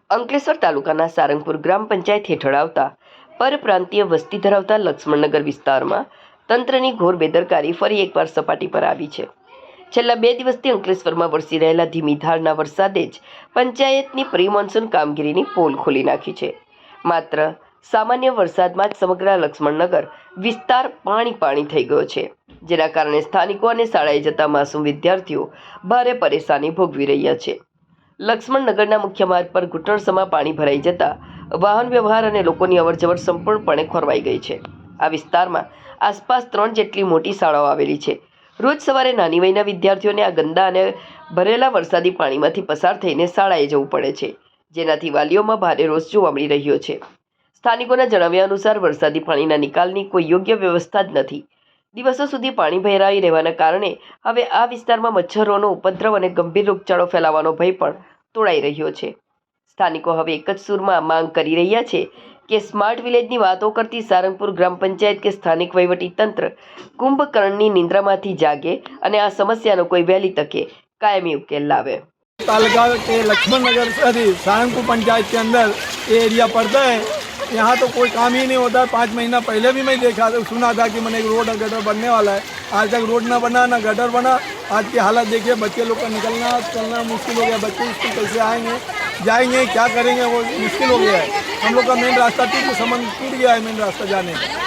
અંકલેશ્વર તાલુકાના સારંગપુર ગ્રામ પંચાયત હેઠળ આવતા પરપ્રાંતીય વસ્તી ધરાવતા લક્ષ્મણનગર વિસ્તારમાં તંત્રની ઘોર બેદરકારી ફરી એકવાર સપાટી પર આવી છે। છેલ્લા 2 દિવસથી અંકલેશ્વરમાં વરસી રહેલા ધીમી ધારના વરસાદે જ પંચાયતની પ્રી મોન્સૂન કામગીરીની પોલ ખોલી નાખી છે। માત્ર સામાન્ય વરસાદમાં જ સમગ્ર લક્ષ્મણનગર વિસ્તાર પાણી થઈ ગયો છે, જેના કારણે સ્થાનિકો અને શાળાએ જતા માસૂમ વિદ્યાર્થીઓ ભારે પરેશાની ભોગવી રહ્યા છે। લક્ષ્મણનગરના મુખ્ય માર્ગ પર ઘૂંટણસમાં પાણી ભરાઈ જતા વાહન વ્યવહાર અને લોકોની અવરજવર સંપૂર્ણપણે ખોરવાઈ ગઈ છે। આ વિસ્તારમાં આસપાસ 3 જેટલી મોટી શાળાઓ આવેલી છે। રોજ સવારે નાની વયના વિદ્યાર્થીઓને આ ગંદા અને ભરેલા વરસાદી પાણીમાંથી પસાર થઈને શાળાએ જવું પડે છે, જેનાથી વાલીઓમાં ભારે રોષ જોવા મળી રહ્યો છે। સ્થાનિકોના જણાવ્યા અનુસાર વરસાદી પાણીના નિકાલની કોઈ યોગ્ય વ્યવસ્થા જ નથી। દિવસો સુધી પાણી ભરાઈ રહેવાના કારણે હવે આ વિસ્તારમાં મચ્છરોનો ઉપદ્રવ અને ગંભીર રોગચાળો ફેલાવાનો ભય પણ તોળાઈ રહ્યો છે। સ્થાનિકો હવે એક જ સૂરમાં માંગ કરી રહ્યા છે કે સ્માર્ટ વિલેજની વાતો કરતી સારંગપુર ગ્રામ પંચાયત કે સ્થાનિક વહીવટી તંત્ર કુંભકર્ણની નિંદ્રામાંથી જાગે અને આ समस्याનો કોઈ વહેલી તકે कायमी उकेल लावे। तालुका के लक्ष्मण नगर सारंगपुर पंचायत के अंदर ये एरिया पड़ता है। यहाँ तो कोई काम ही नहीं होता। 5 महीना पहले भी मैं देखा था, सुना था कि मैंने एक रोड और गटर बनने वाला है। आज तक रोड ना बना ना गटर बना। आज की हालत देखिए, बच्चे लोग का निकलना चलना मुश्किल हो गया। बच्चे स्कूल कैसे आएंगे जाएंगे क्या करेंगे वो मुश्किल हो गया है। हम लोग का मेन रास्ता टूट गया है, मेन रास्ता जाने का।